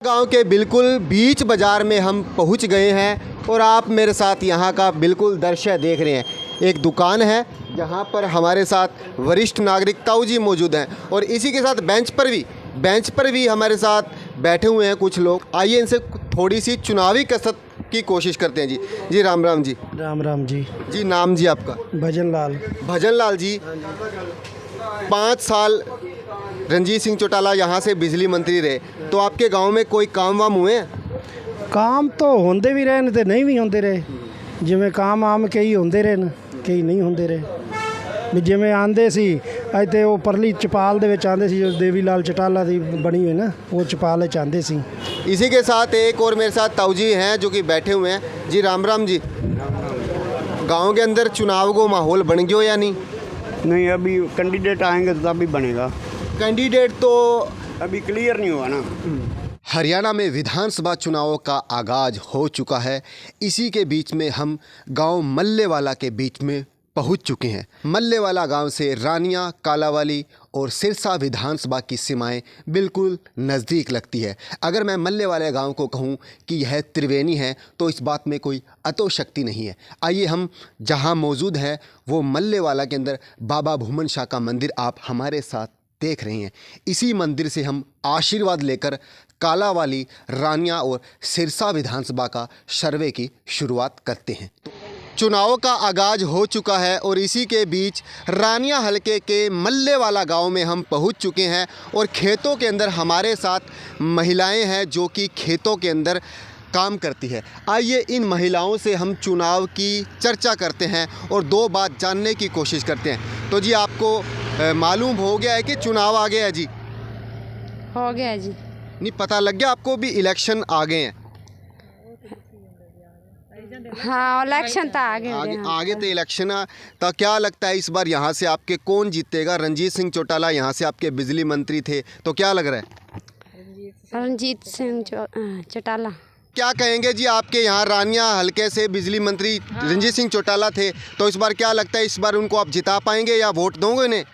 गांव के बिल्कुल बीच बाज़ार में हम पहुंच गए हैं और आप मेरे साथ यहां का बिल्कुल दृश्य देख रहे हैं। एक दुकान है जहां पर हमारे साथ वरिष्ठ नागरिक ताऊ जी मौजूद हैं और इसी के साथ बेंच पर भी हमारे साथ बैठे हुए हैं कुछ लोग। आइए इनसे थोड़ी सी चुनावी कसरत की कोशिश करते हैं। जी राम राम जी। राम राम जी। जी नाम जी आपका? भजन लाल जी। 5 साल रणजीत सिंह चौटाला यहाँ से बिजली मंत्री रहे, तो आपके गांव में कोई काम वाम हुए हैं? काम तो होंदे भी रहे ते नहीं भी होंदे रहे। जिमें काम आम कई होंदे रहे न, कई नहीं होंदे रहे। भी जिमें आंदे सी अज ते वो परली चपाल दे विच आंदे सी जो देवी लाल चौटाला दी बनी हुई ना, वो चपाल च आंदे सी। इसी के साथ एक और मेरे साथ ताऊ जी हैं जो कि बैठे हुए हैं। जी राम राम जी। गांव के अंदर चुनाव को माहौल बन गया या नहीं? नहीं, अभी कैंडिडेट आएंगे तो तभी बनेगा। कैंडिडेट तो अभी क्लियर नहीं हुआ ना। हरियाणा में विधानसभा चुनावों का आगाज हो चुका है। इसी के बीच में हम गांव मल्लेवाला के बीच में पहुंच चुके हैं। मल्लेवाला गांव से रानिया, कालावाली और सिरसा विधानसभा की सीमाएं बिल्कुल नज़दीक लगती है। अगर मैं मल्लेवाला गांव को कहूं कि यह त्रिवेणी है तो इस बात में कोई अतोशक्ति नहीं है। आइए हम जहां मौजूद हैं वो मल्लेवाला के अंदर बाबा भूमन शाह का मंदिर आप हमारे साथ देख रहे हैं। इसी मंदिर से हम आशीर्वाद लेकर कालावाली, रानिया और सिरसा विधानसभा का सर्वे की शुरुआत करते हैं। चुनाव का आगाज हो चुका है और इसी के बीच रानिया हलके के मल्लेवाला गांव में हम पहुंच चुके हैं और खेतों के अंदर हमारे साथ महिलाएं हैं जो कि खेतों के अंदर काम करती है। आइए इन महिलाओं से हम चुनाव की चर्चा करते हैं और 2 बात जानने की कोशिश करते हैं। तो जी आपको मालूम हो गया है कि चुनाव आ गया है? जी हो गया जी। नहीं पता लग गया आपको भी इलेक्शन आ गए हैं? हाँ इलेक्शन तो आगे आगे तो इलेक्शन तो क्या लगता है इस बार यहाँ से आपके कौन जीतेगा? रणजीत सिंह चौटाला यहाँ से आपके बिजली मंत्री थे, तो क्या लग रहा है? रणजीत सिंह चौटाला। क्या कहेंगे जी? आपके यहाँ रानिया हलके से बिजली मंत्री रणजीत सिंह चौटाला थे, तो इस बार क्या लगता है इस बार उनको आप जिता पाएंगे या वोट दोगे इन्हें?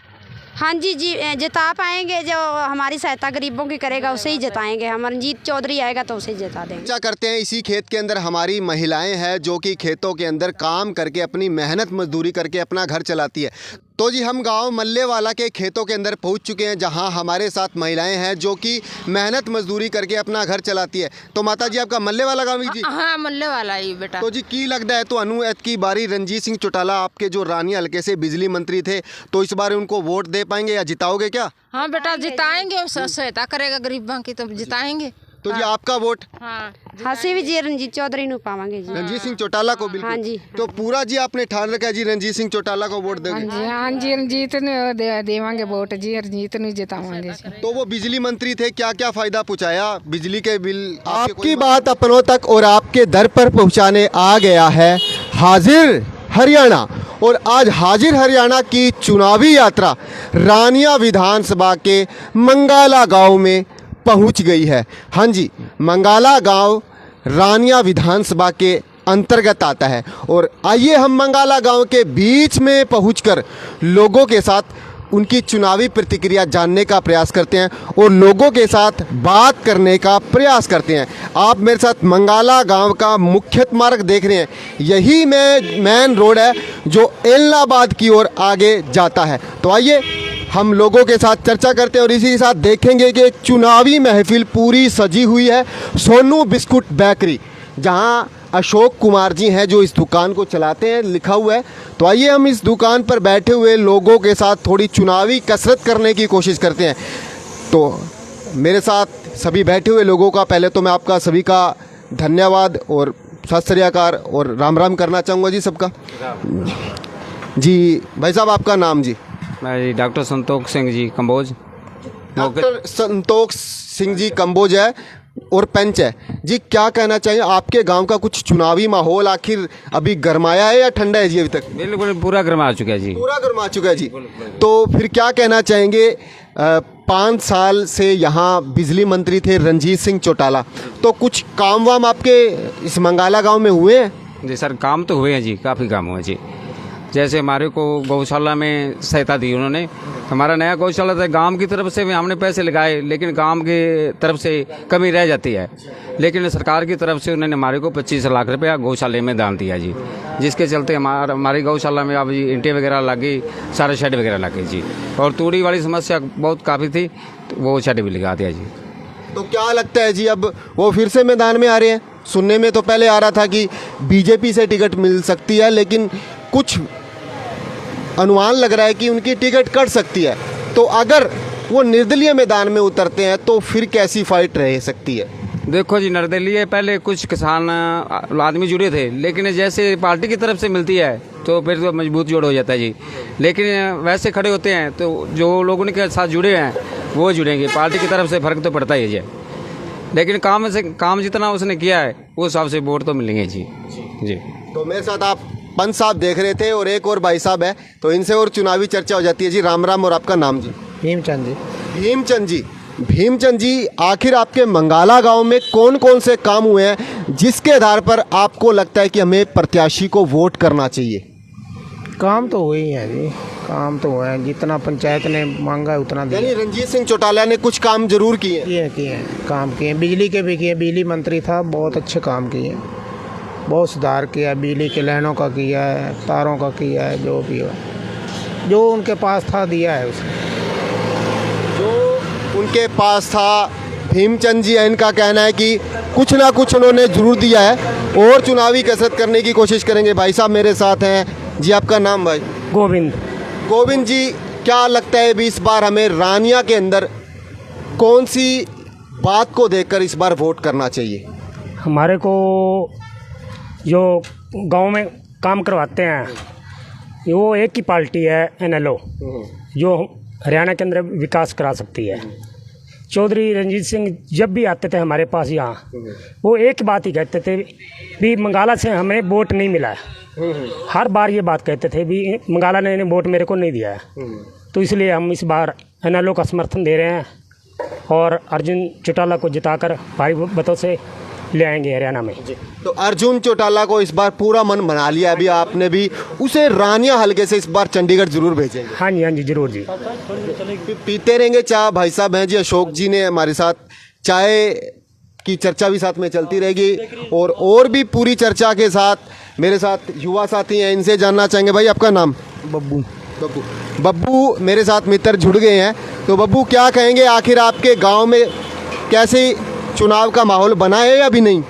हाँ जी जिता पाएंगे। जो हमारी सहायता गरीबों की करेगा उसे ही जिताएंगे हम। रणजीत चौधरी आएगा तो उसे जिता देंगे। क्या करते हैं इसी खेत के अंदर हमारी महिलाएं हैं जो कि खेतों के अंदर काम करके अपनी मेहनत मजदूरी करके अपना घर चलाती है। तो जी हम गांव मल्लेवाला के खेतों के अंदर पहुंच चुके हैं जहां हमारे साथ महिलाएं हैं जो कि मेहनत मजदूरी करके अपना घर चलाती है। तो माता जी आपका मल्लेवाला गांव ही जी? हाँ मल्लेवाला ही बेटा। तो जी की लगता है तो अनुएत की बारी रणजीत सिंह चौटाला आपके जो रानिया हलके से बिजली मंत्री थे, तो इस बार उनको वोट दे पाएंगे या जिताओगे क्या? हाँ बेटा जिताएंगे, सहायता करेगा गरीबों की तो जिताएंगे। तो जी आपका वोट? हाँ भी जी रणजीत चौधरी नु पावांगे जी। रणजीत सिंह चौटाला को? बिल्कुल। हाँ जी। तो पूरा जी आपने ठान रखा है जी रणजीत सिंह चौटाला को वोट देंगे? हाँ जी रणजीत ने देवांगे वोट जी, रणजीत ने जितावांगे। तो वो बिजली मंत्री थे, क्या क्या फायदा पहुँचाया? बिजली के बिल आपकी बात अपनों तक और आपके दर पर पहुँचाने आ गया है हाजिर हरियाणा। और आज हाजिर हरियाणा की चुनावी यात्रा रानिया विधानसभा के मंगाला गांव में पहुंच गई है। हाँ जी, मंगाला गांव रानिया विधानसभा के अंतर्गत आता है और आइए हम मंगाला गांव के बीच में पहुंचकर लोगों के साथ उनकी चुनावी प्रतिक्रिया जानने का प्रयास करते हैं और लोगों के साथ बात करने का प्रयास करते हैं। आप मेरे साथ मंगाला गांव का मुख्य मार्ग देख रहे हैं। यही मेन रोड है जो एलनाबाद की ओर आगे जाता है। तो आइए हम लोगों के साथ चर्चा करते हैं और इसी के साथ देखेंगे कि चुनावी महफिल पूरी सजी हुई है सोनू बिस्कुट बेकरी, जहां अशोक कुमार जी हैं जो इस दुकान को चलाते हैं, लिखा हुआ है। तो आइए हम इस दुकान पर बैठे हुए लोगों के साथ थोड़ी चुनावी कसरत करने की कोशिश करते हैं। तो मेरे साथ सभी बैठे हुए लोगों का पहले तो मैं आपका सभी का धन्यवाद और सत श्री अकाल और राम राम करना चाहूँगा जी सबका। जी भाई साहब आपका नाम? जी मैं डॉक्टर संतोष सिंह जी कंबोज। डॉक्टर संतोष सिंह जी कंबोज है और पंच है जी। क्या कहना चाहिए आपके गांव का कुछ चुनावी माहौल आखिर अभी गरमाया है या ठंडा है जी? अभी तक बिल्कुल पूरा गर्मा चुका है जी। पूरा गर्मा चुका है जी। तो फिर क्या कहना चाहेंगे? 5 साल से यहाँ बिजली मंत्री थे रणजीत सिंह चौटाला, तो कुछ काम वाम आपके इस मंगाला गांव में हुए हैं? जी सर काम तो हुए हैं जी, काफ़ी काम हुए जी। जैसे हमारे को गौशाला में सहायता दी उन्होंने। हमारा नया गौशाला था, गांव की तरफ से भी हमने पैसे लगाए, लेकिन गांव की तरफ से कमी रह जाती है। लेकिन सरकार की तरफ से उन्होंने हमारे को 25 लाख रुपया गौशाले में दान दिया जी, जिसके चलते हमारी गौशाला में अब जी ईंटें वगैरह लगी, सारे शेड वगैरह लगे जी। और तूड़ी वाली समस्या बहुत काफ़ी थी, तो वो शेड भी लगा दिया जी। तो क्या लगता है जी, अब वो फिर से मैदान में आ रहे हैं? सुनने में तो पहले आ रहा था कि बीजेपी से टिकट मिल सकती है, लेकिन कुछ अनुमान लग रहा है कि उनकी टिकट कट सकती है। तो अगर वो निर्दलीय मैदान में उतरते हैं तो फिर कैसी फाइट रह सकती है? देखो जी, निर्दलीय पहले कुछ किसान आदमी जुड़े थे, लेकिन जैसे पार्टी की तरफ से मिलती है तो फिर तो मजबूत जोड़ हो जाता है जी। लेकिन वैसे खड़े होते हैं तो जो लोग उनके साथ जुड़े हैं वो जुड़ेंगे, पार्टी की तरफ से फ़र्क तो पड़ता ही है जी। लेकिन काम जितना उसने किया है वो हिसाब से वोट तो मिलेंगे जी। जी, तो मेरे साथ आप पंच साहब देख रहे थे और एक और भाई साहब है, तो इनसे और चुनावी चर्चा हो जाती है जी। राम राम। और आपका नाम जी? भीमचंद जी। भीमचंद जी, भीमचंद जी, आखिर आपके मंगाला गांव में कौन कौन से काम हुए हैं जिसके आधार पर आपको लगता है कि हमें प्रत्याशी को वोट करना चाहिए? काम तो हुए ही हैं जी, काम तो हुए हैं, जितना पंचायत ने मांगा है उतना यानी रणजीत सिंह चौटाला ने कुछ काम जरूर किए हैं। किए काम किए, बिजली के भी किए, बिजली मंत्री था, बहुत अच्छे काम किए, बहुत सुधार किया, बिजली के लाइनों का किया है, तारों का किया है, जो भी हो जो उनके पास था दिया है उसने। जो उनके पास था, भीमचंद जी, इनका कहना है कि कुछ ना कुछ उन्होंने जरूर दिया है और चुनावी कसरत करने की कोशिश करेंगे। भाई साहब मेरे साथ हैं जी। आपका नाम भाई? गोविंद। गोविंद जी, क्या लगता है भी इस बार हमें रानिया के अंदर कौन सी बात को देखकर इस बार वोट करना चाहिए? हमारे को जो गांव में काम करवाते हैं वो एक ही पार्टी है NLO, जो हरियाणा के अंदर विकास करा सकती है। चौधरी रंजीत सिंह जब भी आते थे हमारे पास यहाँ, वो एक बात ही कहते थे भी मंगाला से हमें वोट नहीं मिला है। हर बार ये बात कहते थे भी मंगाला ने वोट मेरे को नहीं दिया है। तो इसलिए हम इस बार NLO का समर्थन दे रहे हैं और अर्जुन चौटाला को जिताकर भारी मतों से ले आएंगे हरियाणा में। तो अर्जुन चौटाला को इस बार पूरा मन बना लिया अभी आपने भी, उसे रानिया हल्के से इस बार चंडीगढ़ जरूर भेजेंगे? हाँ जी जरूर जी। पीते रहेंगे चाय। भाई साहब हैं जी, अशोक जी ने हमारे साथ, चाय की चर्चा भी साथ में चलती रहेगी और भी पूरी चर्चा के साथ मेरे साथ युवा साथी हैं, इनसे जानना चाहेंगे। भाई आपका नाम? बब्बू। बब्बू मेरे साथ मित्र जुड़ गए हैं, तो बब्बू क्या कहेंगे, आखिर आपके गांव में कैसे चुनाव का माहौल बना है या अभी नहीं?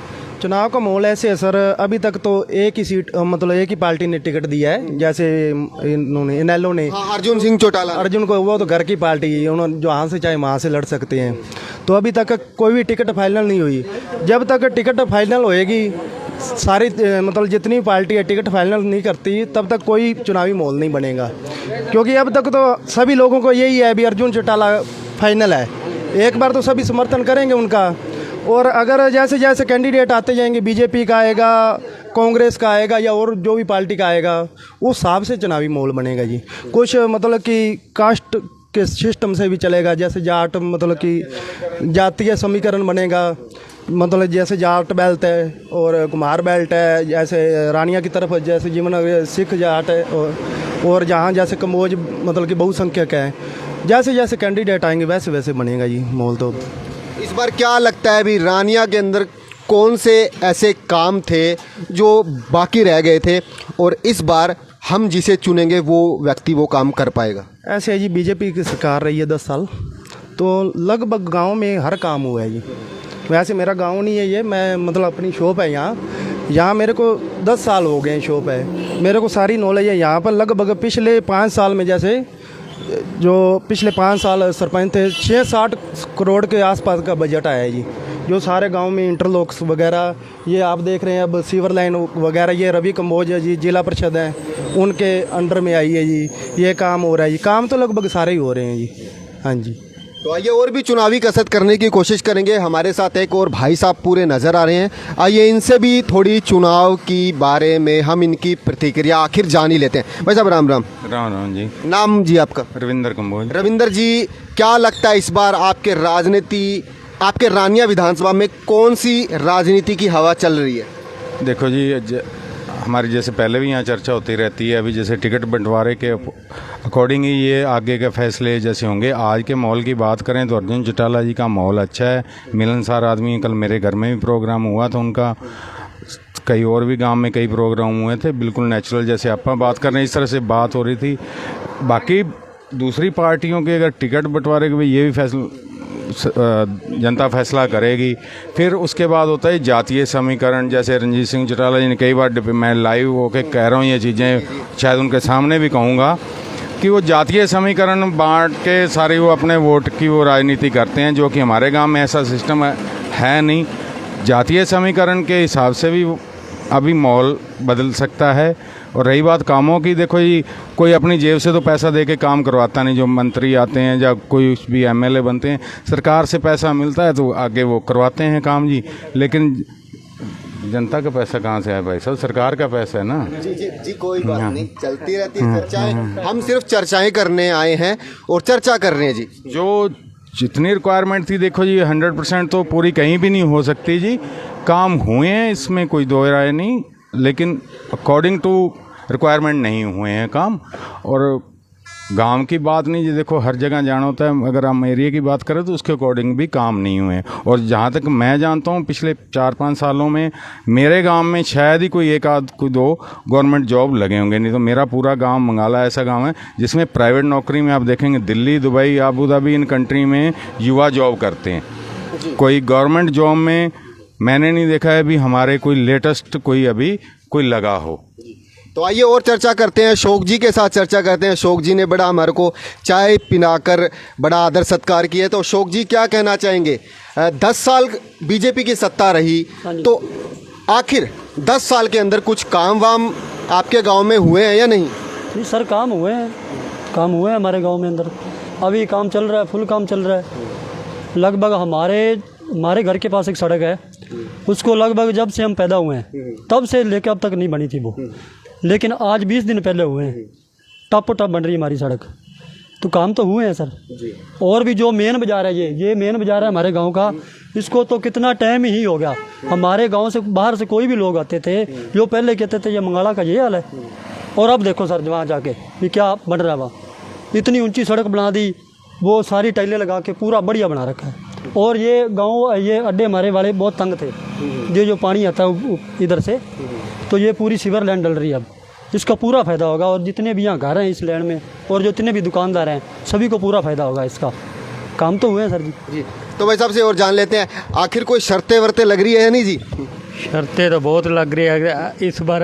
चुनाव का माहौल ऐसे है सर, अभी तक तो एक ही सीट, मतलब एक ही पार्टी ने टिकट दिया है, जैसे इन्होंने NLO ने। हाँ, अर्जुन सिंह चौटाला। अर्जुन को, वो तो घर की पार्टी है, उन्होंने जहाँ से चाहे वहाँ से लड़ सकते हैं। तो अभी तक कोई भी टिकट फाइनल नहीं हुई। जब तक टिकट फाइनल होएगी, सारी मतलब जितनी पार्टी है टिकट फाइनल नहीं करती, तब तक कोई चुनावी माहौल नहीं बनेगा। क्योंकि अब तक तो सभी लोगों को यही है अभी अर्जुन चौटाला फाइनल है। एक बार तो सभी समर्थन करेंगे उनका, और अगर जैसे जैसे कैंडिडेट आते जाएंगे, बीजेपी का आएगा, कांग्रेस का आएगा या और जो भी पार्टी का आएगा, उस हिसाब से चुनावी माहौल बनेगा जी। कुछ मतलब कि कास्ट के सिस्टम से भी चलेगा, जैसे जाट, मतलब कि जातीय समीकरण बनेगा, मतलब जैसे जाट बेल्ट है और कुमार बेल्ट है, जैसे रानिया की तरफ जैसे जीवन सिख जाट है, और जहाँ जैसे कम्बोज मतलब कि बहुसंख्यक है, जैसे जैसे कैंडिडेट आएंगे वैसे वैसे बनेगा जी माहौल। तो इस बार क्या लगता है अभी रानिया के अंदर कौन से ऐसे काम थे जो बाकी रह गए थे और इस बार हम जिसे चुनेंगे वो व्यक्ति वो काम कर पाएगा? ऐसे है जी, बीजेपी की सरकार रही है 10 साल, तो लगभग गांव में हर काम हुआ है जी। वैसे मेरा गांव नहीं है ये, मैं मतलब अपनी शॉप है यहाँ मेरे को 10 साल हो गए शॉप है, मेरे को सारी नॉलेज है यहाँ पर। लगभग पिछले 5 साल में, जैसे जो पिछले 5 साल सरपंच थे, 6-60 करोड़ के आसपास का बजट आया है जी, जो सारे गांव में इंटरलॉक्स वगैरह, ये आप देख रहे हैं अब सीवर लाइन वगैरह, ये रवि कम्बोज है जी, जिला परिषद है, उनके अंडर में आई है जी, ये काम हो रहा है जी। काम तो लगभग सारे ही हो रहे हैं जी। हाँ जी। तो आइए और भी चुनावी कसरत करने की कोशिश करेंगे। हमारे साथ एक और भाई साहब पूरे नज़र आ रहे हैं, आइए इनसे भी थोड़ी चुनाव की बारे में हम इनकी प्रतिक्रिया आखिर जान ही लेते हैं। भाई साहब राम राम। राम राम जी। नाम जी आपका? रविंदर कंबोज। रविंदर जी, क्या लगता है इस बार आपके आपके रानिया विधानसभा में कौन सी राजनीति की हवा चल रही है? देखो जी, हमारी जैसे पहले भी यहाँ चर्चा होती रहती है, अभी जैसे टिकट बंटवारे के अकॉर्डिंग ही ये आगे के फैसले जैसे होंगे। आज के माहौल की बात करें तो अर्जुन चौटाला जी का माहौल अच्छा है, मिलनसार आदमी है। कल मेरे घर में भी प्रोग्राम हुआ था उनका, कई और भी गांव में कई प्रोग्राम हुए थे, बिल्कुल नेचुरल जैसे आप बात कर रहे हैं इस तरह से बात हो रही थी। बाकी दूसरी पार्टियों के अगर टिकट बंटवारे के भी ये भी फैसला जनता फैसला करेगी। फिर उसके बाद होता है जातीय समीकरण, जैसे रणजीत सिंह चौटाला जी ने कई बार, मैं लाइव होकर कह रहा हूँ ये चीज़ें, शायद उनके सामने भी कहूँगा कि वो जातीय समीकरण बांट के सारी वो अपने वोट की वो राजनीति करते हैं, जो कि हमारे गांव में ऐसा सिस्टम है नहीं। जातीय समीकरण के हिसाब से भी अभी माहौल बदल सकता है। और रही बात कामों की, देखो जी कोई अपनी जेब से तो पैसा दे के काम करवाता नहीं। जो मंत्री आते हैं या कोई भी एमएलए बनते हैं, सरकार से पैसा मिलता है तो आगे वो करवाते हैं काम जी। लेकिन जनता का पैसा कहाँ से आया भाई साहब, सरकार का पैसा है ना। जी कोई बात नहीं, चलती रहती है चर्चाएं। हम सिर्फ चर्चाएं करने आए हैं और चर्चा कर रहे हैं जी। जो जितनी रिक्वायरमेंट थी, देखो जी 100% तो पूरी कहीं भी नहीं हो सकती जी। काम हुए हैं, इसमें कोई दो राय नहीं, लेकिन अकॉर्डिंग टू रिक्वायरमेंट नहीं हुए हैं काम। और गांव की बात नहीं जी, देखो हर जगह जाना होता है, अगर हम एरिया की बात करें तो उसके अकॉर्डिंग भी काम नहीं हुए। और जहाँ तक मैं जानता हूँ पिछले 4-5 सालों में मेरे गांव में शायद ही कोई एक आध कोई दो गवर्नमेंट जॉब लगे होंगे, नहीं तो मेरा पूरा गांव मंगाला ऐसा गांव है जिसमें प्राइवेट नौकरी में आप देखेंगे Delhi, Dubai, Abu Dhabi, in country में युवा जॉब करते हैं। कोई गवर्नमेंट जॉब में मैंने नहीं देखा है अभी हमारे कोई लेटेस्ट कोई अभी कोई लगा हो। तो आइए और चर्चा करते हैं, शोक जी के साथ चर्चा करते हैं। शोक जी ने बड़ा हमारे को चाय पिलाकर बड़ा आदर सत्कार किया। तो शोक जी क्या कहना चाहेंगे? 10 साल बीजेपी की सत्ता रही, तो आखिर 10 साल के अंदर कुछ काम वाम आपके गांव में हुए हैं या नहीं? नहीं सर, काम हुए हैं हमारे गांव में अंदर। अभी काम चल रहा है, फुल काम चल रहा है। लगभग हमारे घर के पास एक सड़क है, उसको लगभग जब से हम पैदा हुए हैं तब से लेकर अब तक नहीं बनी थी वो, लेकिन आज 20 दिन पहले हुए हैं। टप बन रही हमारी सड़क, तो काम तो हुए हैं सर। और भी जो मेन बाज़ार है, ये मेन बाज़ार है हमारे गांव का, इसको तो कितना टाइम ही हो गया। हमारे गांव से बाहर से कोई भी लोग आते थे, जो पहले कहते थे ये मंगाला का ये हाल है, और अब देखो सर वहाँ जाके ये क्या बन रहा है। वहाँ इतनी ऊंची सड़क बना दी, वो सारी टाइलें लगा के पूरा बढ़िया बना रखा है। और ये गांव, ये अड्डे हमारे वाले बहुत तंग थे, जो पानी आता है इधर से, तो ये पूरी सीवर लाइन डल रही है अब। इसका पूरा फ़ायदा होगा, और जितने भी यहाँ घर हैं इस लैंड में और जितने भी दुकानदार हैं सभी को पूरा फ़ायदा होगा इसका। काम तो हुए हैं सर जी। तो भाई साहब से और जान लेते हैं, आखिर कोई शर्तें वर्तें लग रही है या नहीं जी? शर्तें तो बहुत लग रही है इस बार।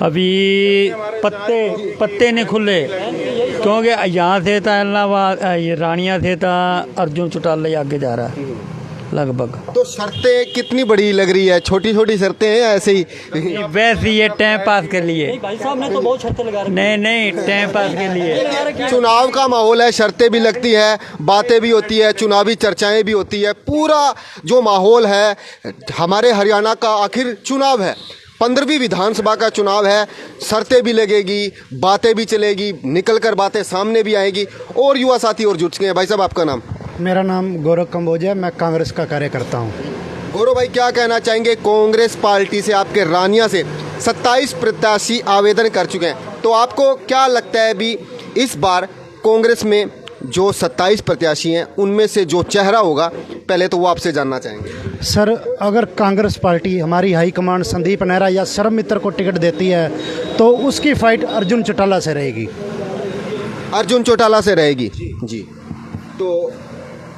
अभी पत्ते नहीं खुले, क्योंकि यहाँ से तो इलाहाबाद रानिया से तो अर्जुन चौटाला आगे जा रहा है लगभग। तो शर्तें कितनी बड़ी लग रही है? छोटी छोटी शर्तें हैं ऐसे ही? वैसे ये टाइम पास के लिए। भाई साहब ने तो बहुत शर्तें लगा रही। नहीं, टाइम पास के लिए। चुनाव का माहौल है, शर्तें भी लगती है, बातें भी होती है, चुनावी चर्चाएं भी होती है। पूरा जो माहौल है हमारे हरियाणा का, आखिर चुनाव है, 15वीं विधानसभा का चुनाव है, शर्तें भी लगेगी, बातें भी चलेगी, निकल कर बातें सामने भी आएगी। और युवा साथी और जुट गए हैं। भाई साहब आपका नाम? मेरा नाम गौरव कंबोज है, मैं कांग्रेस का कार्यकर्ता हूँ। गौरव भाई क्या कहना चाहेंगे? कांग्रेस पार्टी से आपके रानिया से 27 प्रत्याशी आवेदन कर चुके हैं, तो आपको क्या लगता है भी इस बार कांग्रेस में जो 27 प्रत्याशी हैं उनमें से जो चेहरा होगा, पहले तो वो आपसे जानना चाहेंगे। सर, अगर कांग्रेस पार्टी, हमारी हाईकमांड संदीप नेहरा या शरद मित्र को टिकट देती है तो उसकी फाइट अर्जुन चौटाला से रहेगी। अर्जुन चौटाला से रहेगी जी। तो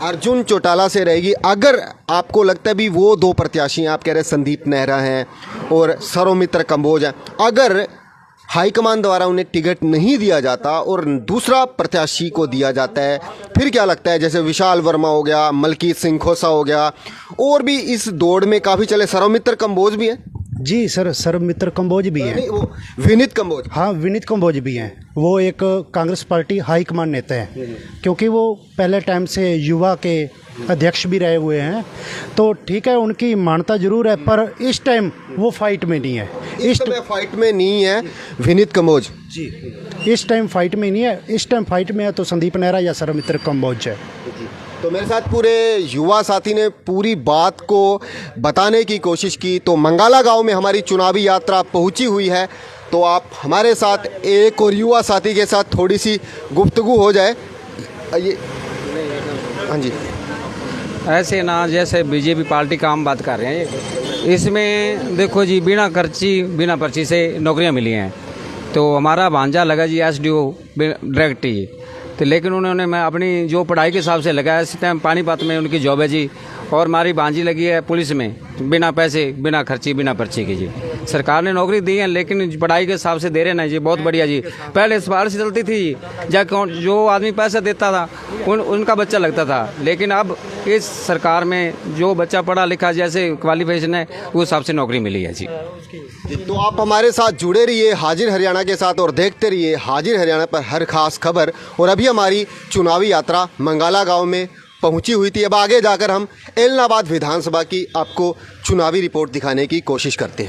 अर्जुन चौटाला से रहेगी। अगर आपको लगता है भी वो 2 प्रत्याशी हैं, आप कह रहे हैं संदीप नेहरा हैं और सरोमित्र कंबोज हैं, अगर हाईकमान द्वारा उन्हें टिकट नहीं दिया जाता और दूसरा प्रत्याशी को दिया जाता है, फिर क्या लगता है? जैसे विशाल वर्मा हो गया, मलकीत सिंह खोसा हो गया, और भी इस दौड़ में काफ़ी चले, सरोमित्र कंबोज भी हैं जी। सर, शरद मित्र कंबोज भी हैं। वो विनीत कंबोज, हाँ विनीत कंबोज भी हैं। वो एक कांग्रेस पार्टी हाईकमान नेता हैं, क्योंकि वो पहले टाइम से युवा के अध्यक्ष भी रहे हुए हैं। तो ठीक है, उनकी मान्यता जरूर है, पर इस टाइम वो फाइट में नहीं है। इस टाइम फाइट में नहीं है विनीत कंबोज जी। इस टाइम फाइट में नहीं है। इस टाइम फाइट में है तो संदीप नेहरा या शरद मित्र कंबोज है। तो मेरे साथ पूरे युवा साथी ने पूरी बात को बताने की कोशिश की। तो मंगाला गांव में हमारी चुनावी यात्रा पहुंची हुई है, तो आप हमारे साथ एक और युवा साथी के साथ थोड़ी सी गुफ्तगू हो जाए। ये हाँ जी, ऐसे ना जैसे बीजेपी पार्टी का हम बात कर रहे हैं, इसमें देखो जी बिना पर्ची से नौकरियां मिली हैं। तो हमारा भांजा लगा जी SDO डायरेक्ट ही, तो लेकिन उन्होंने मैं अपनी जो पढ़ाई के हिसाब से लगाया, इस टाइम पानीपत में उनकी जॉब है जी, और हमारी भांजी लगी है पुलिस में, बिना पैसे बिना खर्ची बिना पर्ची की जी। सरकार ने नौकरी दी है लेकिन पढ़ाई के हिसाब से दे रहे ना जी, बहुत बढ़िया जी। पहले सिफारिश चलती थी, जो आदमी पैसा देता था उनका बच्चा लगता था, लेकिन अब इस सरकार में जो बच्चा पढ़ा लिखा जैसे क्वालिफिकेशन है उस हिसाब से नौकरी मिली है जी। तो आप हमारे साथ जुड़े रहिए हाजिर हरियाणा के साथ और देखते रहिए हाजिर हरियाणा पर हर खास खबर। और अभी हमारी चुनावी यात्रा मंगाला गांव में पहुंची हुई थी। अब आगे जाकर हम एलनाबाद विधानसभा की आपको चुनावी रिपोर्ट दिखाने की कोशिश करते हैं।